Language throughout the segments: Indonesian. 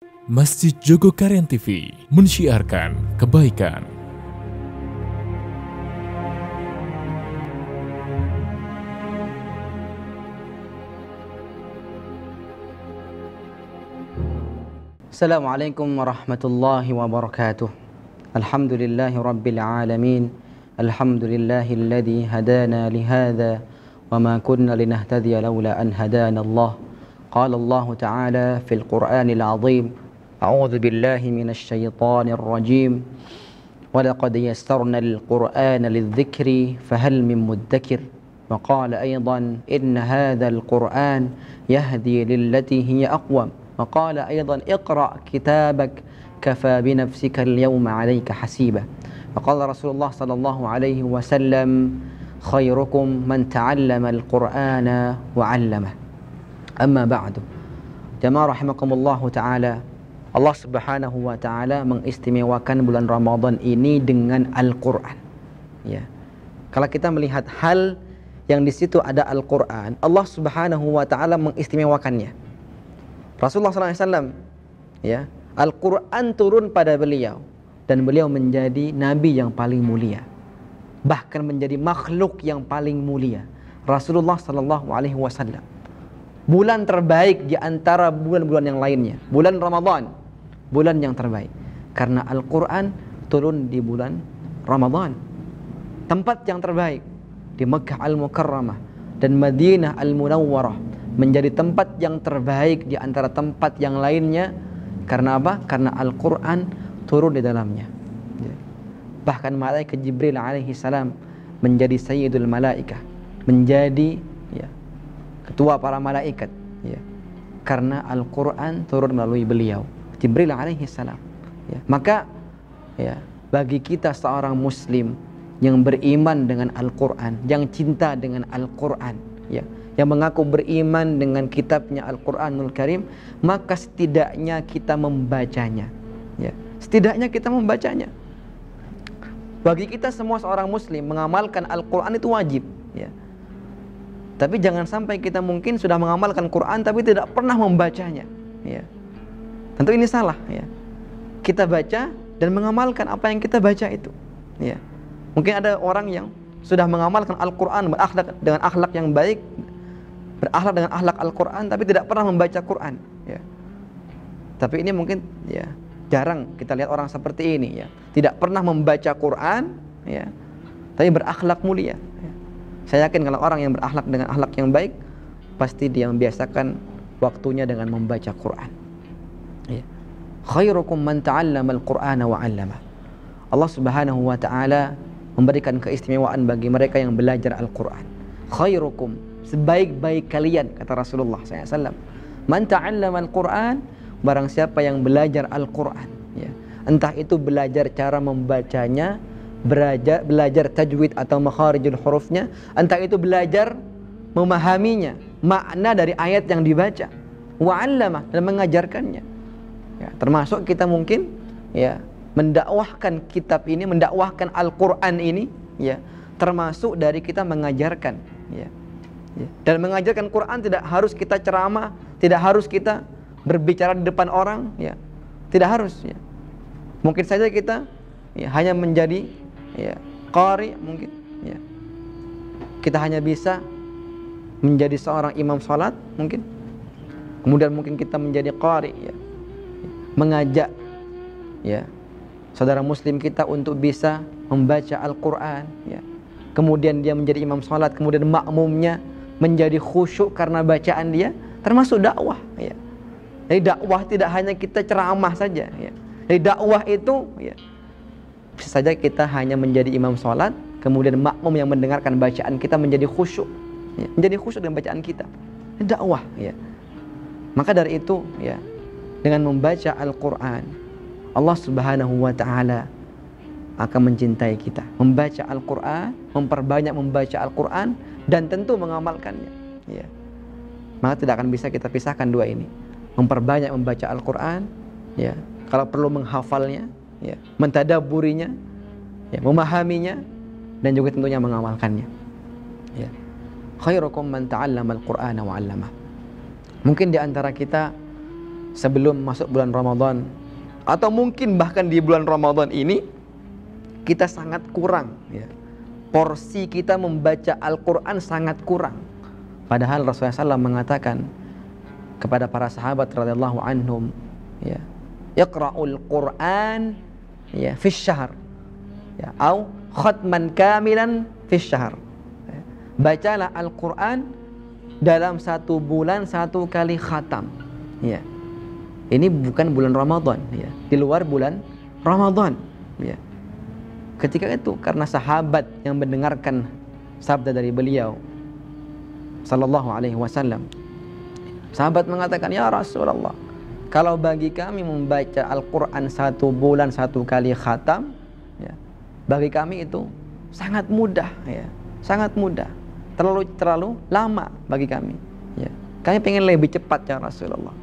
Masjid Jogokarian TV mensiarkan kebaikan. Assalamualaikum warahmatullahi wabarakatuh. Alhamdulillahi rabbil alamin. Alhamdulillahilladzi hadana lihadza wa ma kunna linahtadiya laula an hadana Allah. Qala Allah Ta'ala fil Qur'anil 'azim. A'udzu billahi minasy syaithanir rajim. Wa laqad yassarnal Qur'ana lidzikri fahal min muddakir. Wa qala aidan inna hadzal Qur'an yahdi lillati hiya aqwam. وقال أيضا اقرأ كتابك كفى بنفسك اليوم عليك حسيبا. وقال رسول الله صلى الله عليه وسلم خيركم من تعلم القرآن وعلمه. أما بعد جماعة رحمكم الله تعالى, Allah subhanahu wa ta'ala mengistimewakan bulan Ramadan ini dengan Al-Quran. Ya. Kalau kita melihat hal yang di situ ada Al-Quran, Allah subhanahu wa ta'ala mengistimewakannya. Rasulullah SAW, ya, Al-Quran turun pada beliau dan beliau menjadi nabi yang paling mulia, bahkan menjadi makhluk yang paling mulia. Rasulullah SAW, bulan terbaik di antara bulan-bulan yang lainnya, bulan Ramadan, bulan yang terbaik karena Al-Quran turun di bulan Ramadan. Tempat yang terbaik di Makkah Al-Mukarramah dan Madinah Al-Munawwarah menjadi tempat yang terbaik di antara tempat yang lainnya. Karena apa? Karena Al-Quran turun di dalamnya. Bahkan malaikat Jibril alaihi salam menjadi sayyidul malaikah, menjadi, ya, ketua para malaikat, ya, karena Al-Quran turun melalui beliau, Jibril alaihi salam. Ya. Maka, ya, bagi kita seorang muslim yang beriman dengan Al-Quran, yang cinta dengan Al-Quran, ya, yang mengaku beriman dengan kitabnya Al-Quranul Karim, maka setidaknya kita membacanya, ya. Setidaknya kita membacanya. Bagi kita semua seorang muslim mengamalkan Al-Quran itu wajib, ya. Tapi jangan sampai kita mungkin sudah mengamalkan Quran tapi tidak pernah membacanya, ya. Tentu ini salah, ya. Kita baca dan mengamalkan apa yang kita baca itu, ya. Mungkin ada orang yang sudah mengamalkan Al-Quran, berakhlak dengan akhlak yang baik, berakhlak dengan akhlak Al-Quran, tapi tidak pernah membaca Quran, ya. Tapi ini mungkin, ya, jarang kita lihat orang seperti ini, ya. Tidak pernah membaca Quran, ya, tapi berakhlak mulia, ya. Saya yakin kalau orang yang berakhlak dengan akhlak yang baik, pasti dia membiasakan waktunya dengan membaca Quran, ya. Khairukum man ta'allama al-Qur'ana wa 'allama. Allah Subhanahu wa ta'ala memberikan keistimewaan bagi mereka yang belajar Al-Quran. Khairukum, sebaik-baik kalian, kata Rasulullah SAW, man ta'allama al-Quran, barang siapa yang belajar Al-Quran, ya. Entah itu belajar cara membacanya, belajar tajwid atau makharijul hurufnya, entah itu belajar memahaminya, makna dari ayat yang dibaca, wa'allama, dan mengajarkannya, ya. Termasuk kita mungkin, ya, mendakwahkan kitab ini, mendakwahkan Al-Quran ini, ya, termasuk dari kita mengajarkan, ya. Dan mengajarkan Quran tidak harus kita ceramah, tidak harus kita berbicara di depan orang, ya. Tidak harus, ya. Mungkin saja kita, ya, hanya menjadi, ya, qari, mungkin, ya. Kita hanya bisa menjadi seorang imam salat, mungkin. Kemudian mungkin kita menjadi qari, ya, mengajak, ya, saudara muslim kita untuk bisa membaca Al-Quran, ya. Kemudian dia menjadi imam salat, kemudian makmumnya menjadi khusyuk karena bacaan dia, termasuk dakwah, ya. Jadi dakwah tidak hanya kita ceramah saja, ya. Jadi dakwah itu, ya, bisa saja kita hanya menjadi imam salat, kemudian makmum yang mendengarkan bacaan kita menjadi khusyuk, ya, menjadi khusyuk dengan bacaan kita. Ini dakwah, ya. Maka dari itu, ya, dengan membaca Al-Quran, Allah Subhanahu wa ta'ala akan mencintai kita. Membaca Al-Quran, memperbanyak membaca Al-Quran, dan tentu mengamalkannya, ya. Maka tidak akan bisa kita pisahkan dua ini. Memperbanyak membaca Al-Quran, ya, kalau perlu menghafalnya, ya, mentadabburinya, ya, memahaminya, dan juga tentunya mengamalkannya, ya. Khairukum man ta'allama al-Qur'ana wa 'allamah. Mungkin di antara kita sebelum masuk bulan Ramadan, atau mungkin bahkan di bulan Ramadan ini kita sangat kurang, ya. Porsi kita membaca Al-Quran sangat kurang. Padahal Rasulullah SAW mengatakan kepada para sahabat radhiyallahu anhum, ya, iqra'ul Qur'an, ya, fi syahr, ya, au khatman kamilan fi syahr. Ya. Bacalah Al-Quran dalam 1 bulan 1 kali khatam. Ya. Ini bukan bulan Ramadan, ya, di luar bulan Ramadan, ya. Ketika itu karena sahabat yang mendengarkan sabda dari beliau sallallahu alaihi wasallam, sahabat mengatakan, ya Rasulullah, kalau bagi kami membaca Al-Quran 1 bulan 1 kali khatam, ya, bagi kami itu sangat mudah, ya, sangat mudah, terlalu lama bagi kami, ya. Kami pengen lebih cepat ya Rasulullah.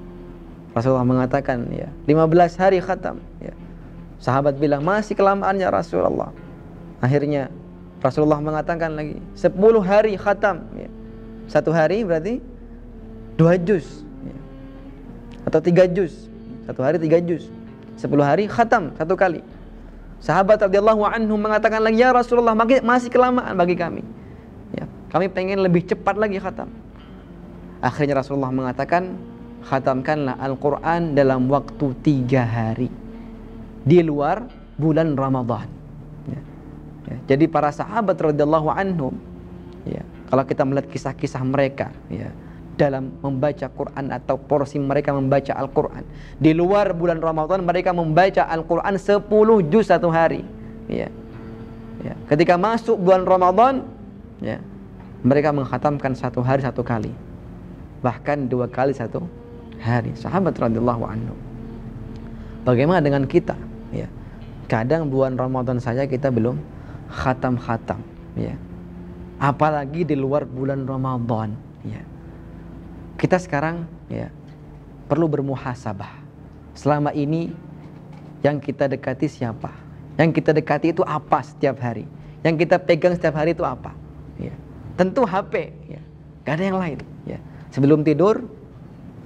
Rasulullah mengatakan, ya, 15 hari khatam, ya. Sahabat bilang, masih kelamaan ya Rasulullah. Akhirnya Rasulullah mengatakan lagi 10 hari khatam, ya. 1 hari berarti 2 juz, ya. Atau 3 juz. 1 hari 3 juz. 10 hari khatam 1 kali. Sahabat radhiyallahu anhum mengatakan lagi, ya Rasulullah, masih kelamaan bagi kami, ya. Kami pengen lebih cepat lagi khatam. Akhirnya Rasulullah mengatakan, khatamkanlah Al-Quran dalam waktu 3 hari di luar bulan Ramadan, ya. Ya. Jadi para sahabat radhiyallahu anhum, ya, kalau kita melihat kisah-kisah mereka, ya, dalam membaca Quran atau porsi mereka membaca Al-Quran di luar bulan Ramadan, mereka membaca Al-Quran 10 juz 1 hari, ya. Ya. Ketika masuk bulan Ramadan, ya, mereka mengkhatamkan 1 hari 1 kali, bahkan 2 kali 1 hari. Sahabat radhiyallahu anhum. Bagaimana dengan kita, ya? Kadang bulan Ramadan saja kita belum khatam-khatam, ya. Apalagi di luar bulan Ramadan, ya. Kita sekarang, ya, perlu bermuhasabah. Selama ini yang kita dekati siapa? Yang kita dekati itu apa setiap hari? Yang kita pegang setiap hari itu apa? Ya. Tentu HP, ya. Gak ada yang lain, ya. Sebelum tidur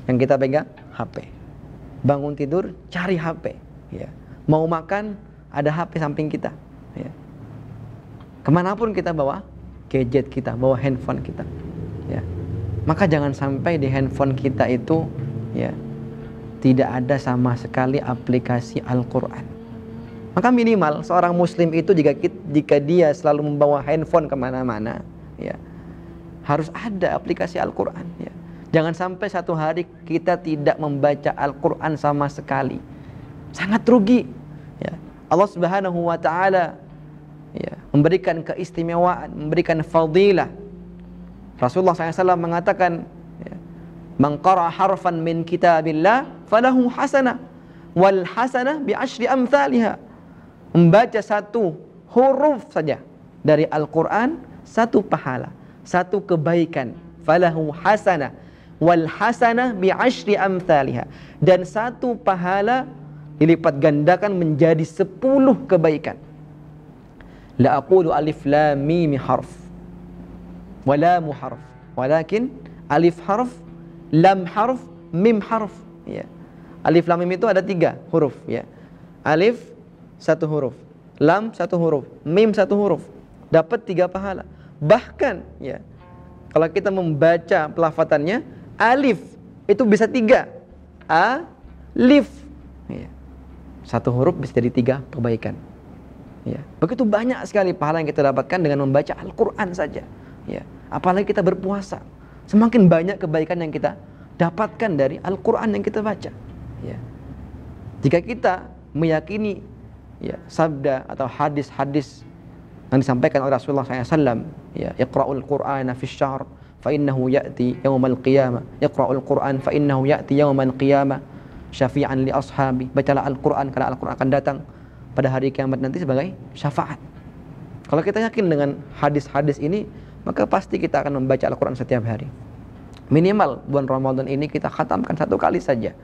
yang kita pegang HP. Bangun tidur cari HP, ya. Mau makan ada HP samping kita, ya. Kemanapun kita bawa gadget kita, bawa handphone kita, ya. Maka jangan sampai di handphone kita itu, ya, tidak ada sama sekali aplikasi Al-Quran. Maka minimal seorang muslim itu jika dia selalu membawa handphone kemana-mana, ya, harus ada aplikasi Al-Quran, ya. Jangan sampai 1 hari kita tidak membaca Al-Quran sama sekali. Sangat rugi, ya. Allah Subhanahu wa ta'ala, ya, memberikan keistimewaan, memberikan fadilah. Rasulullah SAW mengatakan, ya, man qara'a harfan min kitabillah falahu hasanah wal hasanah bi asyri amthaliha. Membaca 1 huruf saja dari Al-Quran 1 pahala, 1 kebaikan. Falahu hasanah wal hasanah bi asyri amthaliha, dan 1 pahala dilipat gandakan menjadi 10 kebaikan. La aqulu alif lam mim harf wa lam harf, walakin alif harf, lam harf, mim harf, ya. Alif lam mim itu ada 3 huruf, ya. Alif 1 huruf, lam 1 huruf, mim 1 huruf, dapat 3 pahala. Bahkan, ya, kalau kita membaca pelafatannya, alif itu bisa 3 alif, ya. 1 huruf bisa jadi 3 kebaikan, ya. Begitu banyak sekali pahala yang kita dapatkan dengan membaca Al-Quran saja, ya. Apalagi kita berpuasa, semakin banyak kebaikan yang kita dapatkan dari Al-Quran yang kita baca, ya. Jika kita meyakini, ya, sabda atau hadis-hadis yang disampaikan oleh Rasulullah SAW, ya, iqra'ul Qur'ana fi syahr fa innahu ya'ti yawmal qiyamah, iqra'ul Qur'an fa innahu ya'ti yawmal qiyamah syafi'an li ashabi. Bacalah Al-Quran karena Al-Quran akan datang pada hari kiamat nanti sebagai syafaat. Kalau kita yakin dengan hadis-hadis ini, maka pasti kita akan membaca Al-Quran setiap hari. Minimal bulan Ramadan ini kita khatamkan 1 kali saja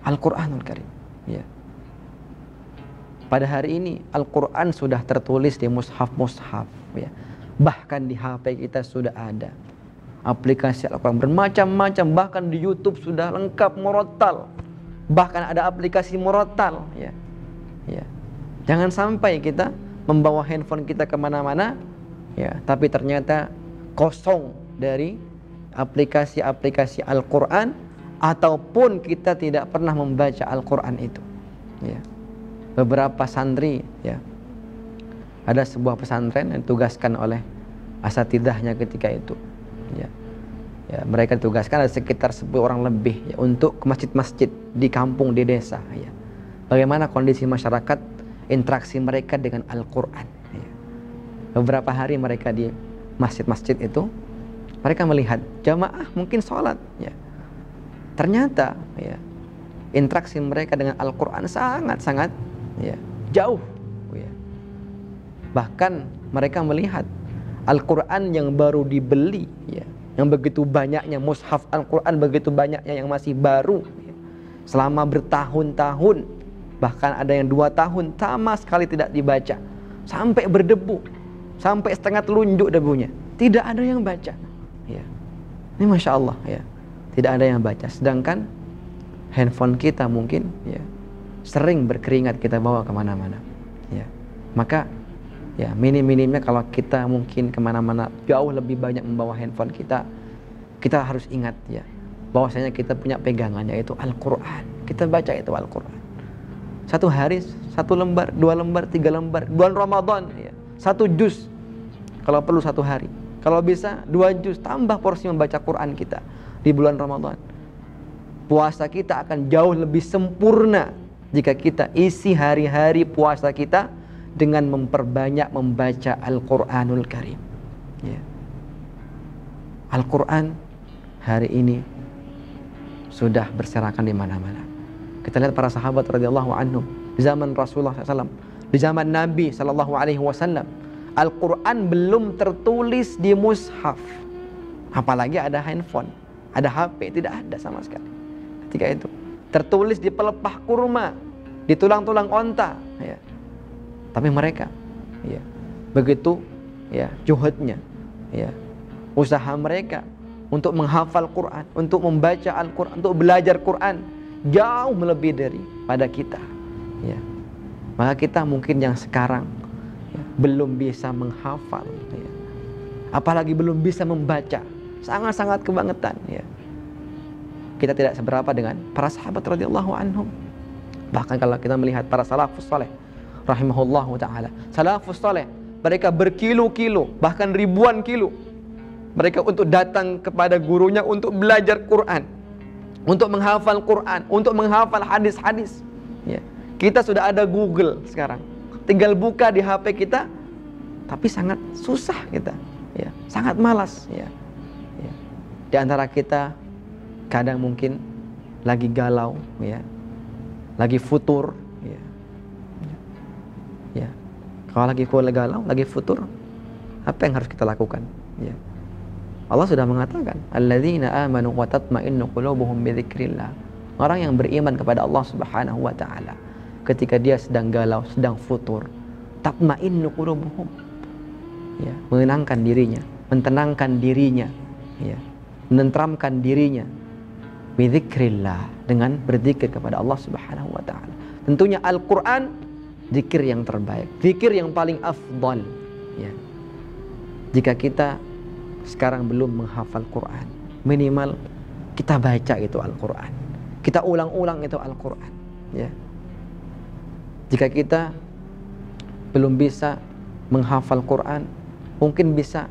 Al-Quranul Karim, ya. Pada hari ini Al-Quran sudah tertulis di mushaf-mushaf, ya. Bahkan di HP kita sudah ada aplikasi Al-Quran bermacam-macam, bahkan di YouTube sudah lengkap murattal, bahkan ada aplikasi murattal, ya. Ya. Jangan sampai kita membawa handphone kita kemana-mana, ya, tapi ternyata kosong dari aplikasi-aplikasi Al-Quran, ataupun kita tidak pernah membaca Al-Quran itu. Ya. Beberapa santri, ya, ada sebuah pesantren yang ditugaskan oleh asatidahnya ketika itu. Ya. Ya, mereka ditugaskan ada sekitar 10 orang lebih, ya, untuk ke masjid-masjid di kampung, di desa. Ya. Bagaimana kondisi masyarakat, interaksi mereka dengan Al-Quran. Ya. Beberapa hari mereka di masjid-masjid itu, mereka melihat jamaah mungkin sholat. Ya. Ternyata, ya, interaksi mereka dengan Al-Quran sangat-sangat, ya, jauh. Ya. Bahkan mereka melihat Al-Quran yang baru dibeli, ya, yang begitu banyaknya mushaf Al-Quran, begitu banyaknya yang masih baru, ya, selama bertahun-tahun, bahkan ada yang 2 tahun sama sekali tidak dibaca, sampai berdebu, sampai setengah telunjuk debunya, tidak ada yang baca. Ya. Ini Masya Allah, ya, tidak ada yang baca. Sedangkan handphone kita mungkin, ya, sering berkeringat kita bawa kemana-mana. Ya. Maka, ya, minim-minimnya kalau kita mungkin kemana-mana jauh lebih banyak membawa handphone kita, kita harus ingat, ya, bahwasanya kita punya pegangan, yaitu Al-Quran. Kita baca itu Al-Quran. 1 hari 1 lembar, 2 lembar, 3 lembar. Bulan Ramadan, ya, 1 juz kalau perlu 1 hari. Kalau bisa 2 juz, tambah porsi membaca Quran kita di bulan Ramadan. Puasa kita akan jauh lebih sempurna jika kita isi hari-hari puasa kita dengan memperbanyak membaca Al-Quranul Karim. Ya. Al-Quran hari ini sudah berserakan di mana-mana. Kita lihat para sahabat radhiyallahu anhum di zaman Rasulullah SAW, di zaman Nabi SAW, Al-Quran belum tertulis di mushaf, apalagi ada handphone, ada HP, tidak ada sama sekali. Ketika itu tertulis di pelepah kurma, di tulang-tulang onta, ya. Tapi mereka, ya, begitu, ya, juhudnya, ya, usaha mereka untuk menghafal Quran, untuk membaca Al-Quran, untuk belajar Quran, jauh melebihi daripada kita. Ya. Maka kita mungkin yang sekarang, ya, belum bisa menghafal, ya, apalagi belum bisa membaca, sangat-sangat kebangetan. Ya. Kita tidak seberapa dengan para sahabat radhiyallahu anhum. Bahkan kalau kita melihat para salafus saleh rahimahullahu ta'ala, salafus saleh, mereka berkilo-kilo, bahkan ribuan kilo mereka untuk datang kepada gurunya untuk belajar Quran, untuk menghafal Quran, untuk menghafal hadis-hadis. Ya. Kita sudah ada Google sekarang, tinggal buka di HP kita, tapi sangat susah kita, ya, sangat malas. Ya. Ya. Di antara kita kadang mungkin lagi galau, ya, lagi futur, ya. Ya. Kalau lagi galau, lagi futur, apa yang harus kita lakukan? Ya. Allah sudah mengatakan, alladzina amanu wa tatma'innu qulubuhum bi dzikrillah. Orang yang beriman kepada Allah Subhanahu wa taala, ketika dia sedang galau, sedang futur, tatma'innu qulubuhum. Ya, menenangkan dirinya, mentenangkan dirinya, ya, menenteramkan dirinya bi dzikrillah, dengan berzikir kepada Allah Subhanahu wa taala. Tentunya Al-Qur'an zikir yang terbaik, zikir yang paling afdal, ya. Jika kita sekarang belum menghafal Quran, minimal kita baca itu Al-Quran, kita ulang-ulang itu Al-Quran, ya. Jika kita belum bisa menghafal Quran, mungkin bisa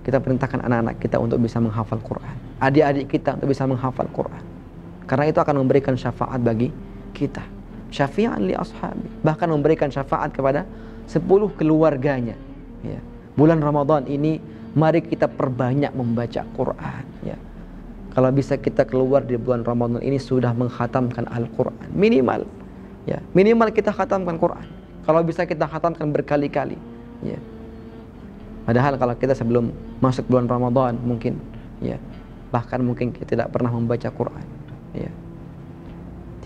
kita perintahkan anak-anak kita untuk bisa menghafal Quran, adik-adik kita untuk bisa menghafal Quran, karena itu akan memberikan syafaat bagi kita, syafi'an li ashabi, bahkan memberikan syafaat kepada 10 keluarganya. Ya. Bulan Ramadan ini mari kita perbanyak membaca Quran, ya. Kalau bisa kita keluar di bulan Ramadan ini sudah menghatamkan Al-Quran minimal, ya, minimal kita khatamkan Quran. Kalau bisa kita khatamkan berkali-kali, ya. Padahal kalau kita sebelum masuk bulan Ramadan mungkin, ya, bahkan mungkin kita tidak pernah membaca Quran, ya.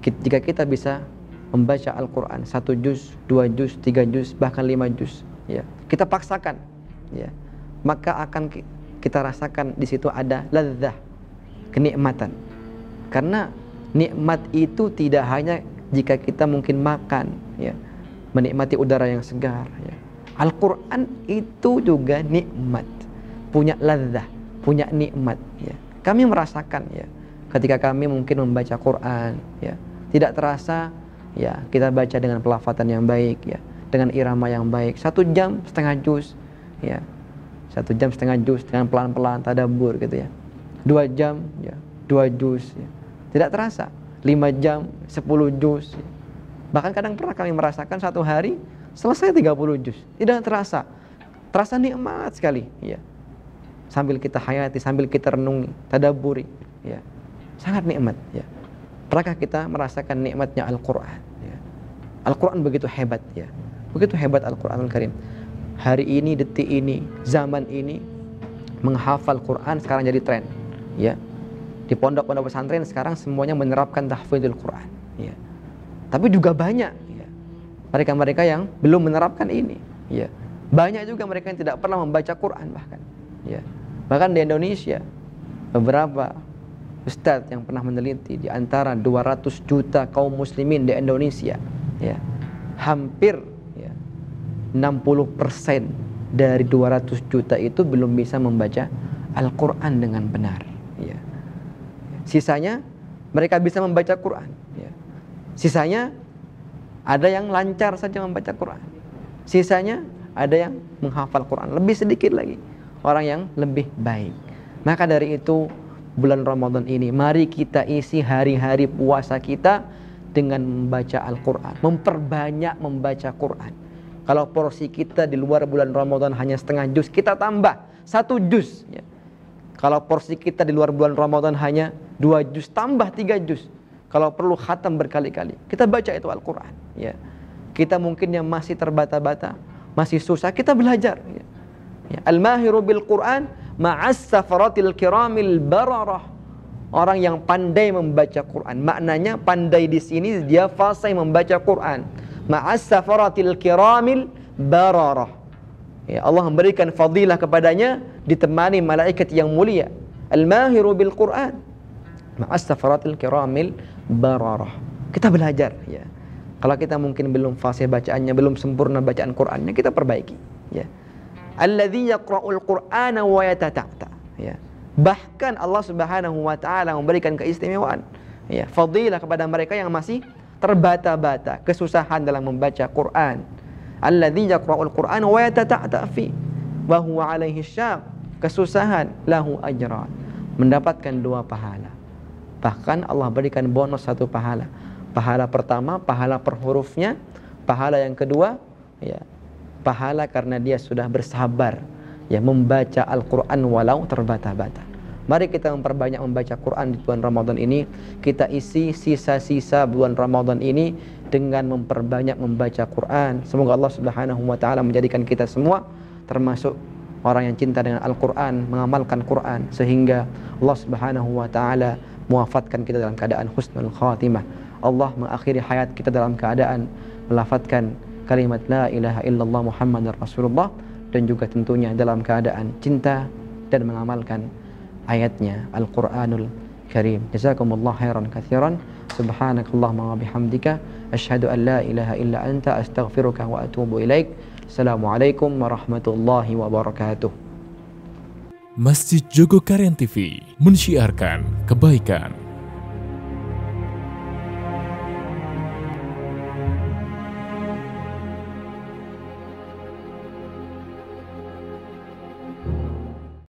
Jika kita bisa membaca Al-Quran 1 juz, 2 juz, 3 juz, bahkan 5 juz, ya, kita paksakan, ya, maka akan kita rasakan di situ ada ladzah, kenikmatan. Karena Nikmat itu tidak hanya jika kita mungkin makan, ya, menikmati udara yang segar, ya. Al-Quran itu juga nikmat, punya ladzah, punya nikmat, ya. Kami merasakan, ya, ketika kami mungkin membaca Quran, ya, tidak terasa, ya, kita baca dengan pelafatan yang baik, ya, dengan irama yang baik. 1 jam setengah juz, ya, 1 jam setengah juz dengan pelan-pelan tadabbur, gitu ya. 2 jam, ya, 2 juz, ya. Tidak terasa. 5 jam 10 juz, ya. Bahkan kadang pernah kami merasakan 1 hari selesai 30 juz, tidak terasa, terasa nikmat sekali, ya. Sambil kita hayati, sambil kita renungi, tadabburi, ya, sangat nikmat, ya. Pernahkah kita merasakan nikmatnya Al-Quran, ya? Al-Quran begitu hebat, ya, begitu hebat Al-Quranul Karim. Hari ini, detik ini, zaman ini, menghafal Quran sekarang jadi tren, ya. Di pondok-pondok pesantren sekarang semuanya menerapkan tahfidzul Quran, ya. Tapi juga banyak, ya, mereka-mereka yang belum menerapkan ini, ya. Banyak juga mereka yang tidak pernah membaca Quran bahkan, ya. Bahkan di Indonesia beberapa ustadz yang pernah meneliti di antara 200 juta kaum muslimin di Indonesia, ya, hampir, ya, 60% dari 200 juta itu belum bisa membaca Al-Quran dengan benar, ya. Sisanya mereka bisa membaca Quran, ya. Sisanya ada yang lancar saja membaca Quran, sisanya ada yang menghafal Quran. Lebih sedikit lagi orang yang lebih baik. Maka dari itu, bulan Ramadan ini mari kita isi hari-hari puasa kita dengan membaca Al-Quran, memperbanyak membaca Quran. Kalau porsi kita di luar bulan Ramadan hanya setengah juz, kita tambah 1 juz, ya. Kalau porsi kita di luar bulan Ramadan hanya 2 juz, tambah 3 juz. Kalau perlu khatam berkali-kali, kita baca itu Al-Quran, ya. Kita mungkin yang masih terbata-bata, masih susah, kita belajar, ya. Ya. Al-mahiru bil Quran ma'as safaratil kiramil bararah. Orang yang pandai membaca Quran, maknanya pandai di sini dia fasih membaca Quran. Ma'as safaratil kiramil bararah. Ya, Allah memberikan fadilah kepadanya ditemani malaikat yang mulia. Al-mahiru bil Quran ma'as safaratil kiramil bararah. Kita belajar, ya. Kalau kita mungkin belum fasih bacaannya, belum sempurna bacaan Qurannya, kita perbaiki, ya. Alladzi yaqra'ul Qur'ana wa yatata'ta, ya. Bahkan Allah Subhanahu wa taala memberikan keistimewaan, ya, fadilah kepada mereka yang masih terbata-bata, kesusahan dalam membaca Quran. Alladzi yaqra'ul Qur'ana wa yatata'ta fi wa huwa 'alaihi syaq, kesusahan lahu ajran, mendapatkan 2 pahala. Bahkan Allah berikan bonus 1 pahala. Pahala pertama, pahala per hurufnya. Pahala yang kedua, ya, pahala karena dia sudah bersabar, ya, membaca Al-Quran walau terbata-bata. Mari kita memperbanyak membaca Quran di bulan Ramadan ini. Kita isi sisa-sisa bulan Ramadan ini dengan memperbanyak membaca Quran. Semoga Allah Subhanahu wa taala menjadikan kita semua termasuk orang yang cinta dengan Al-Quran, mengamalkan Quran, sehingga Allah Subhanahu wa taala mewafatkan kita dalam keadaan husnul khatimah. Allah mengakhiri hayat kita dalam keadaan melafadzkan kalimat la ilaha illallah Muhammadar Rasulullah, dan juga tentunya dalam keadaan cinta dan mengamalkan ayatnya Al-Quranul Karim. Jazakumullah khairan katsiran. Subhanakallahumma wa bihamdika asyhadu an la ilaha illa anta astaghfiruka wa atubu ilaik. Assalamualaikum warahmatullahi wabarakatuh. Masjid Jogokaryan TV mensyiarkan kebaikan.